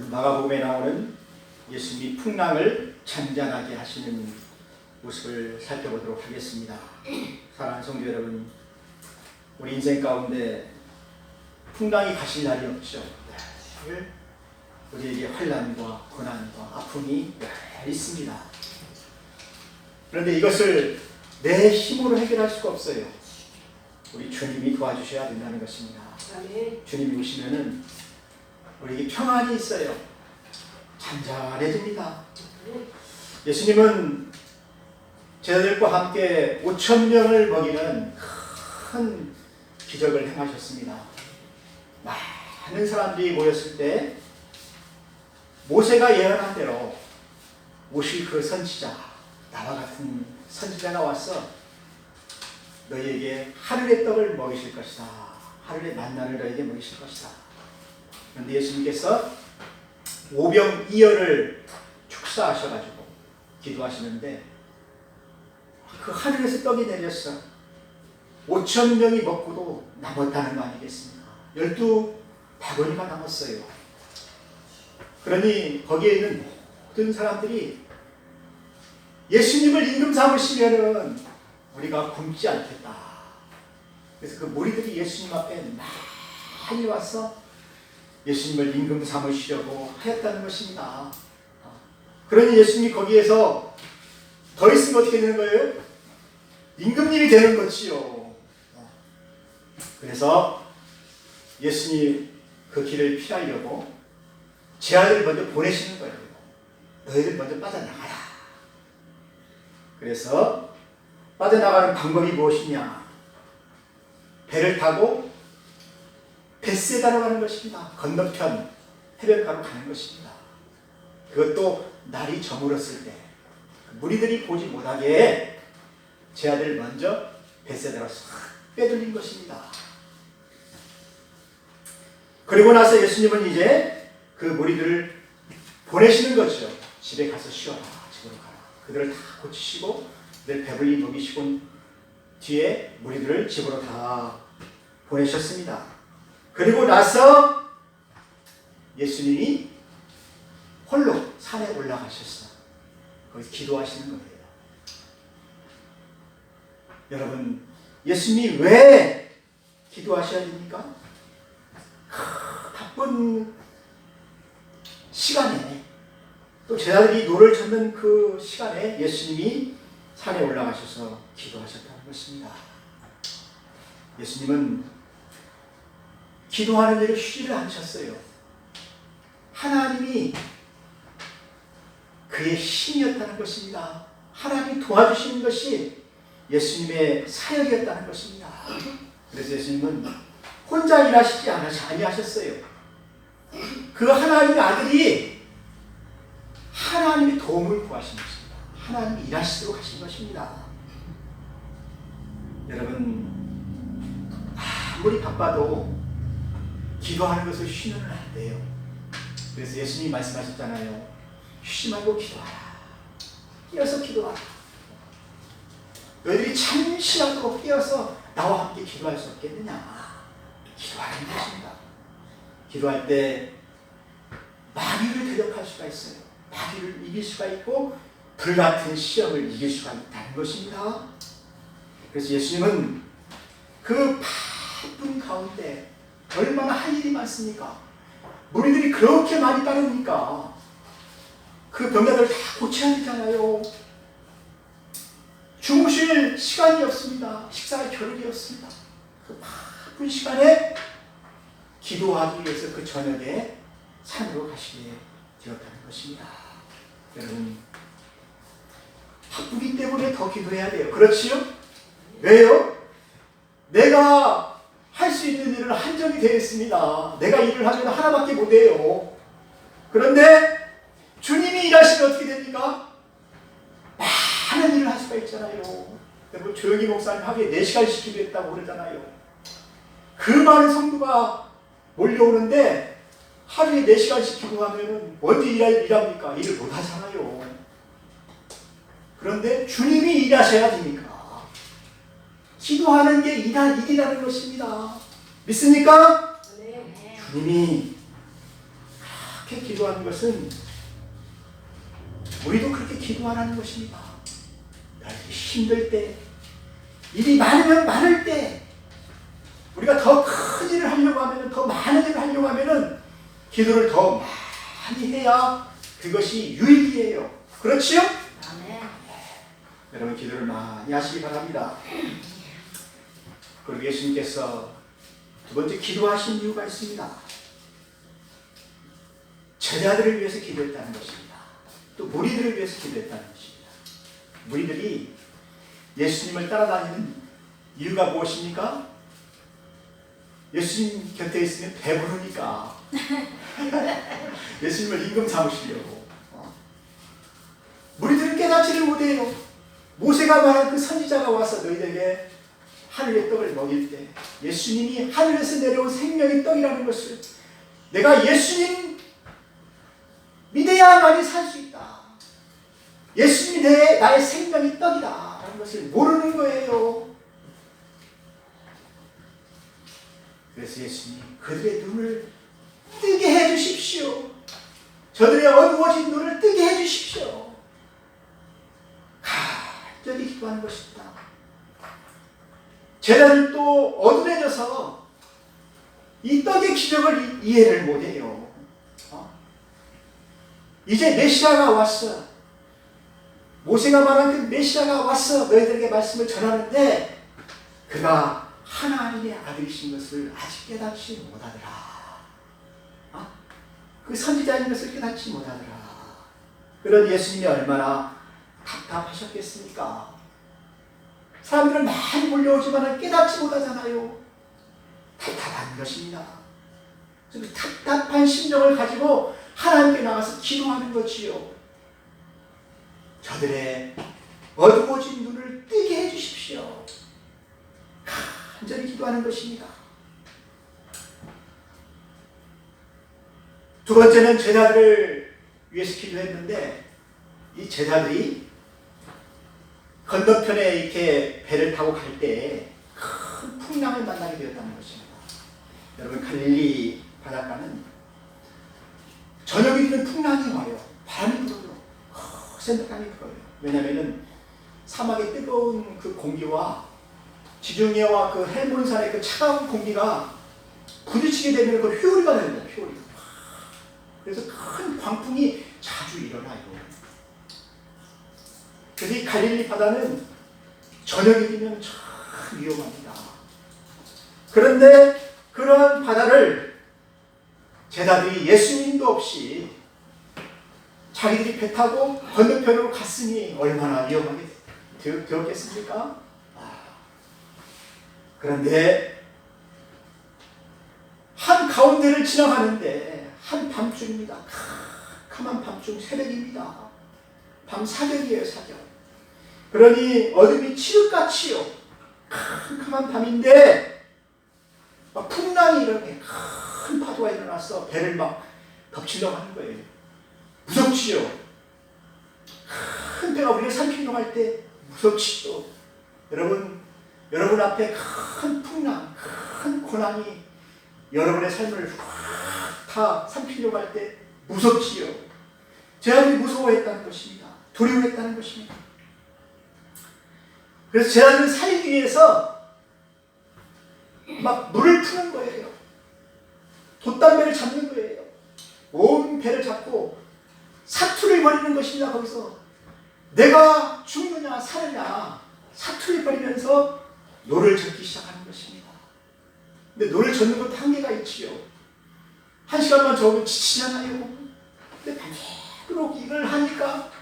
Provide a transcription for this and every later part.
마가복음에 나오는 예수님이 풍랑을 잔잔하게 하시는 모습을 살펴보도록 하겠습니다. 사랑하는 성도 여러분, 우리 인생 가운데 풍랑이 가실 날이 없죠. 늘 우리에게 환난과 고난과 아픔이 늘 있습니다. 그런데 이것을 내 힘으로 해결할 수가 없어요. 우리 주님이 도와주셔야 된다는 것입니다. 주님이 오시면은 우리에게 평안이 있어요. 잔잔해집니다. 예수님은 제자들과 함께 5,000명을 먹이는 큰 기적을 행하셨습니다. 많은 사람들이 모였을 때 모세가 예언한 대로 오실 그 선지자, 나와 같은 선지자가 와서 너희에게 하늘의 떡을 먹이실 것이다. 하늘의 만나를 너희에게 먹이실 것이다. 그런데 예수님께서 오병이어를 축사하셔가지고 기도하시는데 그 하늘에서 떡이 내렸어. 5,000명이 먹고도 남았다는 거 아니겠습니까? 12바구니가 남았어요. 그러니 거기에 있는 모든 사람들이 예수님을 임금 삼으시면은 우리가 굶지 않겠다. 그래서 그 무리들이 예수님 앞에 많이 와서 예수님을 임금 삼으시려고 하였다는 것입니다. 그러니 예수님이 거기에서 더 있으면 어떻게 되는 거예요? 임금님이 되는 거지요. 그래서 예수님이 그 길을 피하려고 제자들을 먼저 보내시는 거예요. 너희들 먼저 빠져나가라. 그래서 빠져나가는 방법이 무엇이냐? 배를 타고 벳세다로 가는 것입니다. 건너편 해변가로 가는 것입니다. 그것도 날이 저물었을 때 무리들이 보지 못하게 제자들 먼저 벳세다로 싹 빼돌린 것입니다. 그리고 나서 예수님은 이제 그 무리들을 보내시는 거죠. 집에 가서 쉬어라. 집으로 가라. 그들을 다 고치시고 늘 배불리 먹이시고 뒤에 무리들을 집으로 다 보내셨습니다. 그리고 나서 예수님이 홀로 산에 올라가셨어. 거기서 기도하시는 거예요. 여러분, 예수님이 왜 기도하셔야 됩니까? 바쁜 시간에 또 제자들이 노를 젓는 그 시간에 예수님이 산에 올라가셔서 기도하셨다는 것입니다. 예수님은 기도하는 일을 쉬지를 않으셨어요. 하나님이 그의 힘이었다는 것입니다. 하나님이 도와주시는 것이 예수님의 사역이었다는 것입니다. 그래서 예수님은 혼자 일하시지 아니하셨어요. 그 하나님의 아들이 하나님의 도움을 구하신 것입니다. 하나님이 일하시도록 하신 것입니다. 여러분, 아무리 바빠도 기도하는 것을 쉬면 안 돼요. 그래서 예수님이 말씀하셨잖아요. 쉬지 말고 기도하라. 깨어서 기도하라. 너희들이 참신하고 깨어서 나와 함께 기도할 수 없겠느냐. 기도하는 것입니다. 기도할 때 마귀를 대적할 수가 있어요. 마귀를 이길 수가 있고 불같은 시험을 이길 수가 있다는 것입니다. 그래서 예수님은 그 바쁜 가운데 얼마나 할 일이 많습니까? 무리들이 그렇게 많이 따르니까 그 병자들을 다 고쳐야 되잖아요. 주무실 시간이 없습니다. 식사할 겨를이 없습니다. 그 바쁜 시간에 기도하기 위해서 그 저녁에 산으로 가시게 되었다는 것입니다. 여러분, 바쁘기 때문에 더 기도해야 돼요. 그렇지요? 왜요? 내가 할 수 있는 일은 한정이 되어 있습니다. 내가 일을 하면 하나밖에 못해요. 그런데 주님이 일하시면 어떻게 됩니까? 많은 일을 할 수가 있잖아요. 여러분, 조용히 목사님 하루에 4시간씩 기도했다고 그러잖아요. 그 많은 성도가 몰려오는데 하루에 4시간씩 기도하면 언제 일합니까? 일을 못 하잖아요. 그런데 주님이 일하셔야 됩니까? 기도하는 게 일이라는 것입니다. 믿습니까? 네. 주님이 그렇게 기도하는 것은 우리도 그렇게 기도하라는 것입니다. 힘들 때, 일이 많으면 많을 때, 우리가 더 큰 일을 하려고 하면, 더 많은 일을 하려고 하면 기도를 더 많이 해야 그것이 유익이에요. 그렇지요? 아멘. 여러분 기도를 많이 하시기 바랍니다. 그리고 예수님께서 두 번째 기도하신 이유가 있습니다. 제자들을 위해서 기도했다는 것입니다. 또 무리들을 위해서 기도했다는 것입니다. 무리들이 예수님을 따라다니는 이유가 무엇입니까? 예수님 곁에 있으면 배부르니까. 예수님을 임금 삼으시려고. 무리들은 깨닫지를 못해요. 모세가 말한 그 선지자가 와서 너희에게 하늘의 떡을 먹일 때 예수님이 하늘에서 내려온 생명의 떡이라는 것을, 내가 예수님 믿어야만이 살 수 있다, 예수님이 나의 생명의 떡이다 라는 것을 모르는 거예요. 그래서 예수님이 그들의 눈을 뜨게 해주십시오. 저들의 어두워진 눈을 뜨게 해주십시오. 간절히 기도하는 것입니다. 제자들도 어두워져서 이 떡의 기적을 이해를 못해요. 이제 메시아가 왔어. 모세가 말한 그 메시아가 왔어. 너희들에게 말씀을 전하는데 그가 하나님의 아들이신 것을 아직 깨닫지 못하더라. 그 선지자인 것을 깨닫지 못하더라. 그런 예수님이 얼마나 답답하셨겠습니까? 사람들은 많이 몰려오지만 깨닫지 못하잖아요. 답답한 것입니다. 그 답답한 심정을 가지고 하나님께 나가서 기도하는 것이요. 저들의 어두워진 눈을 뜨게 해주십시오. 간절히 기도하는 것입니다. 두 번째는 제자들을 위해서 기도했는데, 이 제자들이 건너편에 이렇게 배를 타고 갈 때 큰 풍랑을 만나게 되었다는 것입니다. 여러분, 갈릴리 바닷가는 저녁이 되면 풍랑이 와요. 바람이 불어요. 센 바람이 불어요. 왜냐하면 사막의 뜨거운 그 공기와 지중해와 그 헬몬산의 그 차가운 공기가 부딪히게 되면 그 효리가 됩니다. 효리가. 그래서 큰 광풍이 자주 일어나요. 그래서 이 갈릴리 바다는 저녁이 되면 참 위험합니다. 그런데 그러한 바다를 제자들이 예수님도 없이 자기들이 배 타고 건너편으로 갔으니 얼마나 위험하게 되었겠습니까? 그런데 한 가운데를 지나가는데 한 밤중입니다. 캄캄한 밤중, 새벽입니다. 밤 사격이에요, 사격. 그러니 어둠이 칠흑같이요. 캄캄한 밤인데 막 풍랑이 일어나요. 큰 파도가 일어나서 배를 막 덮치려고 하는 거예요. 무섭지요. 큰 배가 우리를 삼키려고 할 때 무섭지요. 여러분 앞에 큰 풍랑, 큰 고난이 여러분의 삶을 다 삼키려고 할 때 무섭지요. 제자들이 무서워했다는 것입니다. 두려워했다는 것입니다. 그래서 제자들은 살기 위해서 막 물을 푸는 거예요. 돛담배를 잡는 거예요. 온 배를 잡고 사투를 벌이는 것입니다. 거기서 내가 죽느냐 사느냐 사투를 벌이면서 노를 젓기 시작하는 것입니다. 근데 노를 젓는 것도 한계가 있지요. 1시간만 저으면 지치잖아요. 근데 밤새도록 이걸 하니까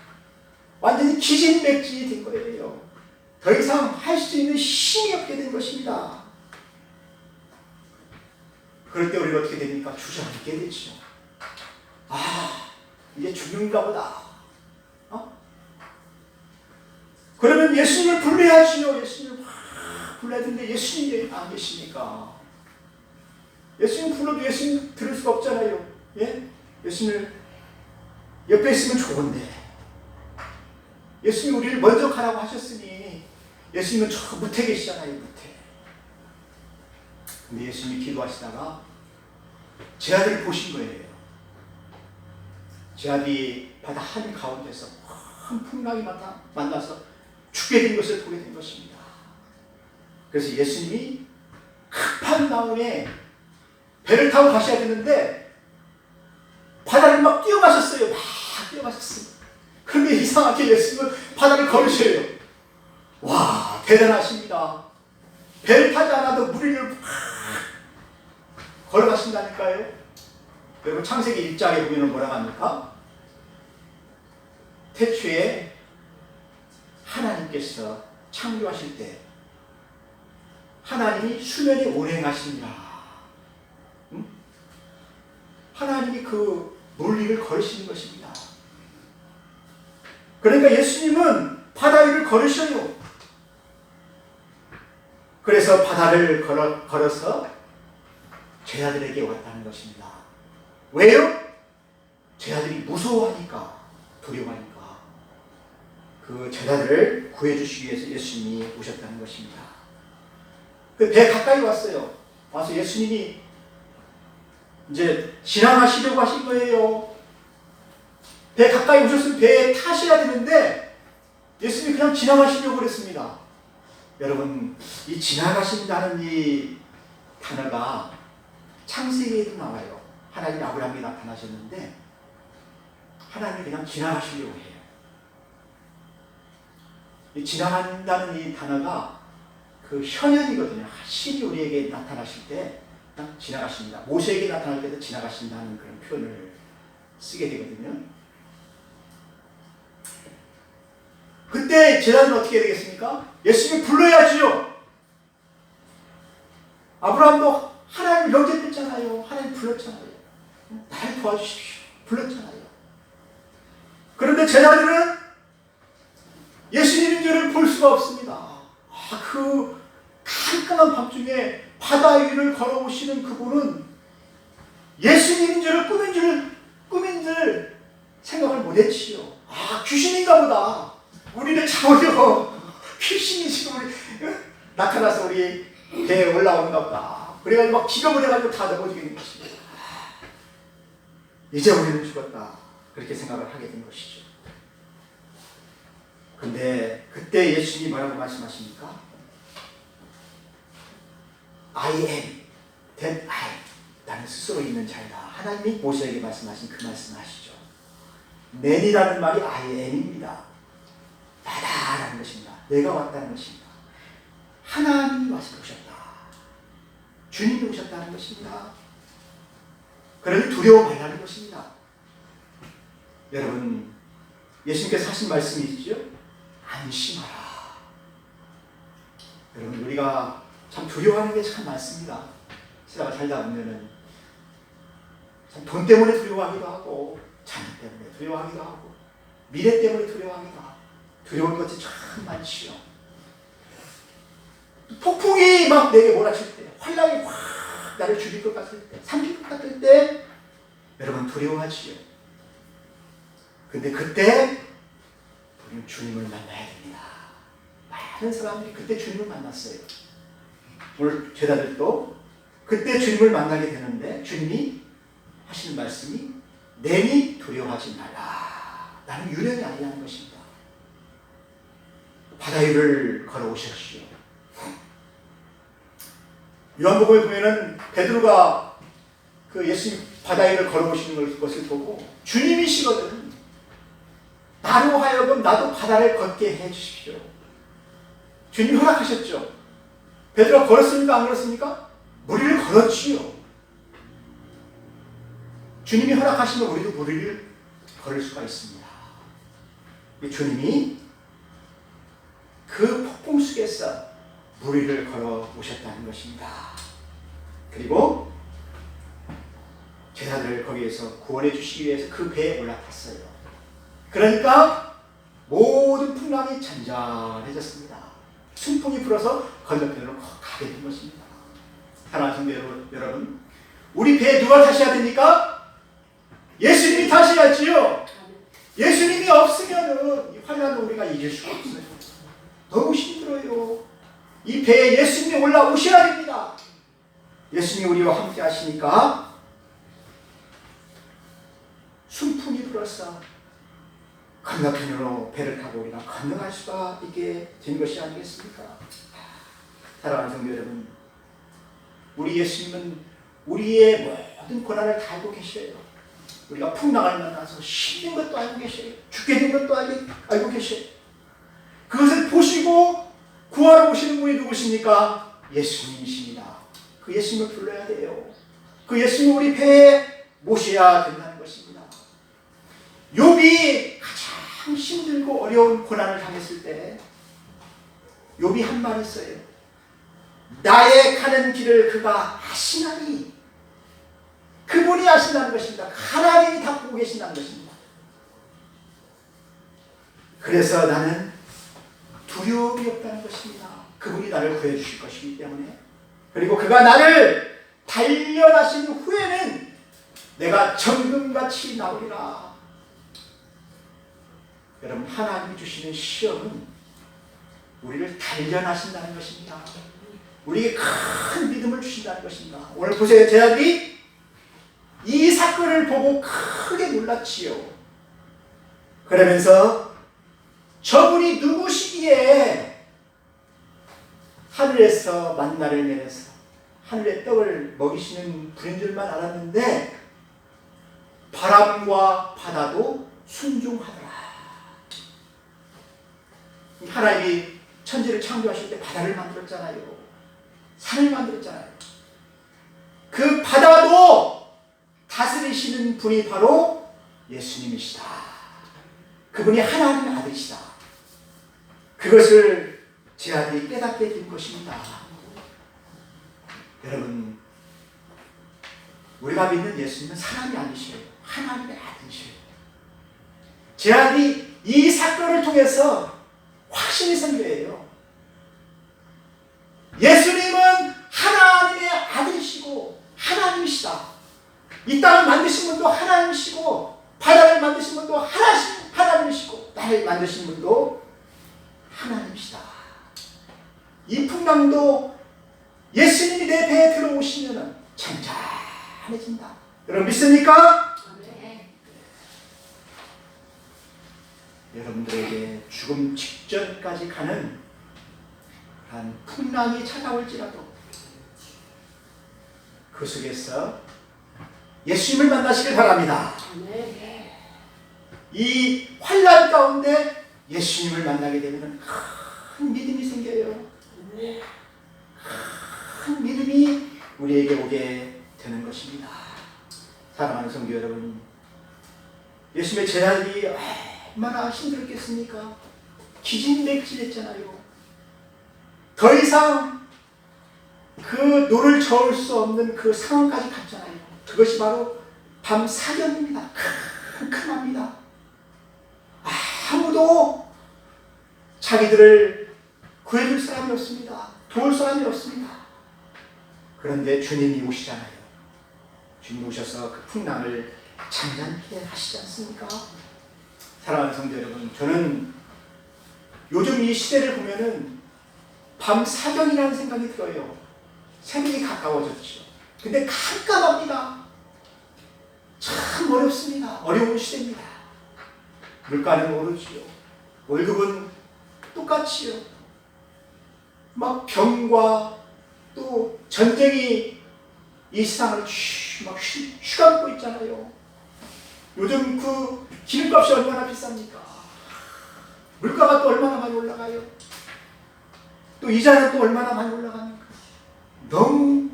완전히 기진맥진이 된 거예요. 더 이상 할 수 있는 힘이 없게 된 것입니다. 그럴 때 우리가 어떻게 됩니까? 주저앉게 되죠. 이제 죽는가 보다. 그러면 예수님을 불러야지요. 예수님을 불러야 되는데 예수님이 여기 안 계십니까? 예수님 불러도 예수님 들을 수가 없잖아요. 예? 예수님을 옆에 있으면 좋은데 예수님이 우리를 먼저 가라고 하셨으니 예수님은 저 무태 계시잖아요. 무태. 근데 예수님이 기도하시다가 제 아들을 보신 거예요. 제자들이 바다 한가운데서 큰 풍랑이 만나서 죽게 된 것을 보게 된 것입니다. 그래서 예수님이 급한 마음에 배를 타고 가셔야 되는데 바다를 막 뛰어가셨어요. 막 뛰어가셨어요. 그런데 이상하게 예수님은 바다를 걸으셔요. 와, 대단하십니다. 배를 타지 않아도 물 위를 막 걸어가신다니까요. 여러분 창세기 1장에 보면 뭐라고 합니까? 태초에 하나님께서 창조하실 때 하나님이 수면에 운행하시니라. 응? 하나님이 그 물 위를 걸으시는 것입니다. 그러니까 예수님은 바다 위를 걸으셔요. 그래서 바다를 걸어서 제자들에게 왔다는 것입니다. 왜요? 제자들이 무서워하니까, 두려워하니까 그 제자들을 구해주시기 위해서 예수님이 오셨다는 것입니다. 그 배 가까이 왔어요. 와서 예수님이 이제 지나가시려고 하신 거예요. 배 가까이 오셨으면 배에 타셔야 되는데 예수님이 그냥 지나가시려고 그랬습니다. 여러분, 이 지나가신다는 이 단어가 창세기에도 나와요. 하나님이 아브라함에게 나타나셨는데 하나님이 그냥 지나가시려고 해요. 이 지나간다는 이 단어가 그 현현이거든요. 신이 우리에게 나타나실 때 그냥 지나가십니다. 모세에게 나타날 때도 지나가신다는 그런 표현을 쓰게 되거든요. 그때 제자들은 어떻게 되겠습니까? 예수님이 불러야지요. 아브라함도 하나님 영접했잖아요. 하나님 불렀잖아요. 나를 도와주십시오. 불렀잖아요. 그런데 제자들은 예수님인 줄을 볼 수가 없습니다. 그 깜깜한 밤중에 바다 위를 걸어오시는 그분은 예수님인 줄을 꿈인 줄 생각을 못했지요. 귀신인가 보다. 우리를 잡으려 귀신이 지금 나타나서 우리 배에 올라오는가 보다. 그래가지고 막 기겁을 해가지고 다 넘어지게 것입니다. 이제 우리는 죽었다. 그렇게 생각을 하게 된 것이죠. 근데 그때 예수님이 뭐라고 말씀하십니까? I am that I. 나는 스스로 있는 자이다. 하나님이 모세에게 말씀하신 그 말씀을 하시죠. man이라는 말이 I am입니다. 나다라는 것입니다. 내가 왔다는 것입니다. 하나님이 와서 오셨다. 주님이 오셨다는 것입니다. 그러니 두려워 말라는 것입니다. 여러분, 예수님께서 하신 말씀이 있죠? 안심하라. 여러분, 우리가 참 두려워하는 게 참 많습니다. 세상을 살다 보면은 참 돈 때문에 두려워하기도 하고, 자녀 때문에 두려워하기도 하고, 미래 때문에 두려워하기도 하고, 두려운 것이 참 많지요. 폭풍이 막 내게 몰아칠 때, 환란이 확 나를 죽일 것 같을 때, 삼킬 것 같을 때, 여러분 두려워하지요. 근데 그때 우리는 주님을 만나야 됩니다. 많은 사람들이 그때 주님을 만났어요. 오늘 제자들도 그때 주님을 만나게 되는데 주님이 하시는 말씀이 내니 두려워하지 말라. 나는 유령이 아니라는 것입니다. 바다 위를 걸어오셨지요. 요한복음에 보면은 베드로가 그 예수님 바다 위를 걸어오시는 것을 보고 주님이시거든. 나로 하여금 나도 바다를 걷게 해주십시오. 주님 허락하셨죠. 베드로가 걸었습니까? 안 걸었습니까? 무리를 걸었지요. 주님이 허락하시면 우리도 무리를 걸을 수가 있습니다. 주님이 그 폭풍 속에서 무리를 걸어 오셨다는 것입니다. 그리고 제자들을 거기에서 구원해 주시기 위해서 그 배에 올라탔어요. 그러니까 모든 풍랑이 잔잔해졌습니다. 순풍이 불어서 건너편으로 가게 된 것입니다. 사랑하는 성도 여러분, 우리 배에 누가 타셔야 됩니까? 예수님이 타셔야지요. 예수님이 없으면은 이 환난을 우리가 이길 수가 없어요. 너무 힘들어요. 이 배에 예수님이 올라오셔야 됩니다. 예수님이 우리와 함께 하시니까 순풍이 들어서 건너편으로 배를 타고 우리가 건너갈 수가 있게 된 것이 아니겠습니까? 사랑하는 성도 여러분, 우리 예수님은 우리의 모든 고난을 다 알고 계셔요. 우리가 풍랑을 만나서 힘든 것도 알고 계셔요. 죽게 된 것도 알고 계셔요. 그것을 보시고 구하러 오시는 분이 누구십니까? 예수님이십니다. 그 예수님을 불러야 돼요. 그 예수님을 우리 배에 모셔야 된다는 것입니다. 욥이 가장 힘들고 어려운 고난을 당했을 때 욥이 한 말 했어요. 나의 가는 길을 그가 아시나니. 그분이 아신다는 것입니다. 하나님이 다 보고 계신다는 것입니다. 그래서 나는 두려움이 없다는 것입니다. 그분이 나를 구해 주실 것이기 때문에. 그리고 그가 나를 단련하신 후에는 내가 정금같이 나오리라. 여러분, 하나님이 주시는 시험은 우리를 단련하신다는 것입니다. 우리에게 큰 믿음을 주신다는 것입니다. 오늘 보세요. 제 아들이 이 사건을 보고 크게 놀랐지요. 그러면서 저분이 누구시기에 하늘에서 만나를 내려서 하늘의 떡을 먹이시는 분인 줄만 알았는데 바람과 바다도 순종하더라. 하나님이 천지를 창조하실 때 바다를 만들었잖아요. 산을 만들었잖아요. 그 바다도 다스리시는 분이 바로 예수님이시다. 그분이 하나님의 아들이시다. 그것을 제 아들이 깨닫게 된 것입니다. 여러분, 우리가 믿는 예수님은 사람이 아니시에요. 하나님의 아들이시에요. 제 아들이 이 사건을 통해서 확신이 생겨요. 예수님은 하나님의 아들이시고 하나님이시다. 이 땅을 만드신 분도 하나님이시고 바다를 만드신 분도 하나님이시고 나를 만드신 분도 하나님이시다. 이 풍랑도 예수님이 내 배에 들어오시면 잔잔해진다. 여러분 믿습니까? 네. 여러분들에게 죽음 직전까지 가는 한 풍랑이 찾아올지라도 그 속에서 예수님을 만나시길 바랍니다. 네. 이 환난 가운데 예수님을 만나게 되면 큰 믿음이 생겨요. 네. 큰 믿음이 우리에게 오게 되는 것입니다. 사랑하는 성도 여러분, 예수님의 제자들이 얼마나 힘들었겠습니까? 기진맥진했잖아요. 더 이상 그 노를 저을 수 없는 그 상황까지 갔잖아요. 그것이 바로 밤 사경입니다. 캄캄합니다. 아무도 자기들을 구해줄 사람이 없습니다. 도울 사람이 없습니다. 그런데 주님이 오시잖아요. 주님이 오셔서 그 풍랑을 잔잔케 하시지 않습니까? 사랑하는 성도 여러분, 저는 요즘 이 시대를 보면은 밤 사경이라는 생각이 들어요. 새벽이 가까워졌죠. 근데 깜깜합니다. 참 어렵습니다. 어려운 시대입니다. 물가는 오르지요. 월급은 똑같지요. 막 병과 또 전쟁이 이 세상을 막 휘감고 있잖아요. 요즘 그 기름값이 얼마나 비쌉니까? 물가가 또 얼마나 많이 올라가요. 또 이자는 또 얼마나 많이 올라갑니까? 너무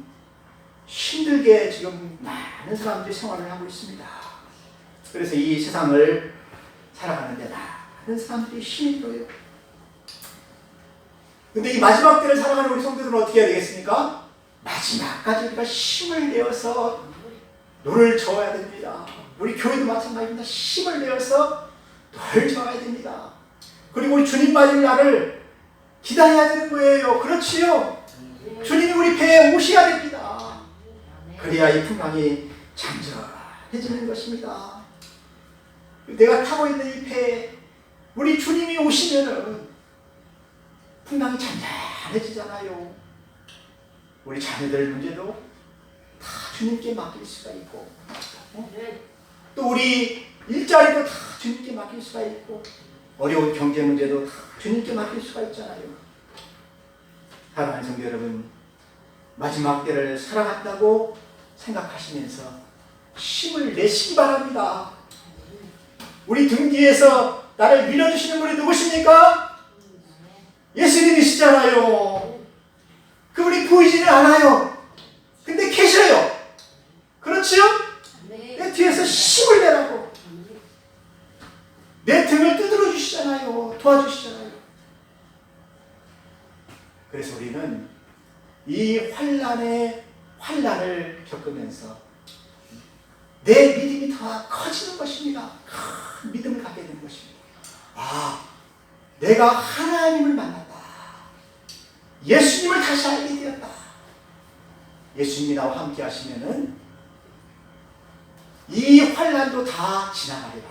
힘들게 지금 많은 사람들이 생활을 하고 있습니다. 그래서 이 세상을 살아가는데 많은 사람들이 힘이 들어요. 근데 이 마지막 때를 살아가는 우리 성도들은 어떻게 해야 되겠습니까? 마지막까지 우리가 힘을 내어서 노를 저어야 됩니다. 우리 교회도 마찬가지입니다. 힘을 내어서 노를 저어야 됩니다. 그리고 우리 주님 맞을 날을 기다려야 되는 거예요. 그렇지요? 주님이 우리 배에 오셔야 됩니다. 그래야 이 풍랑이 잔잔해지는 것입니다. 내가 타고 있는 이 배에 우리 주님이 오시면은 풍랑이 잔잔해지잖아요. 우리 자녀들 문제도 다 주님께 맡길 수가 있고, 또 우리 일자리도 다 주님께 맡길 수가 있고 어려운 경제 문제도 다 주님께 맡길 수가 있잖아요. 사랑하는 성도 여러분, 마지막 때를 살아갔다고 생각하시면서 힘을 내시기 바랍니다. 우리 등 뒤에서 나를 밀어주시는 분이 누구십니까? 예수님이시잖아요. 그분이 보이지는 않아요. 근데 계셔요. 그렇지요? 내 뒤에서 힘을 내라고. 내 등을 두드려 주시잖아요. 도와주시잖아요. 그래서 우리는 이 환난을 겪으면서 내 믿음이 더 커지는 것입니다. 큰 믿음을 갖게 되는 것입니다. 아, 내가 하나님을 만났다. 예수님을 다시 알게 되었다. 예수님이 나와 함께 하시면은 이 환난도 다 지나가리라.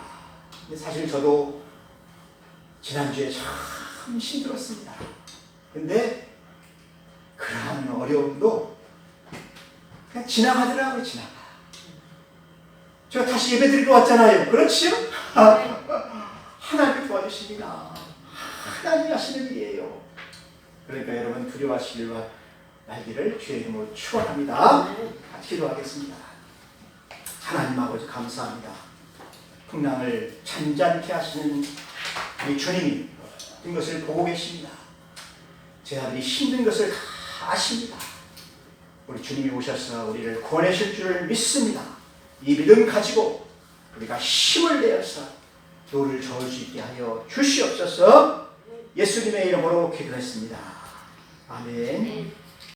근데 사실 저도 지난주에 참 힘들었습니다. 근데 그러한 어려움도 그냥 지나가더라고요. 지나가. 제가 다시 예배 드리러 왔잖아요. 그렇지요? 하나님이 도와주십니다. 하나님이 하시는 일이에요. 그러니까 여러분 두려워하시길 말기를 주의 이름으로 축원합니다. 같이 기도하겠습니다. 하나님 아버지 감사합니다. 풍랑을 잔잔케 하시는 우리 주님이 모든 것을 보고 계십니다. 제 아들이 힘든 것을 다 아십니다. 우리 주님이 오셔서 우리를 구원하실 줄 믿습니다. 이 믿음 가지고 우리가 힘을 내어서 노를 저을 수 있게 하여 주시옵소서. 예수님의 이름으로 기도했습니다. 아멘.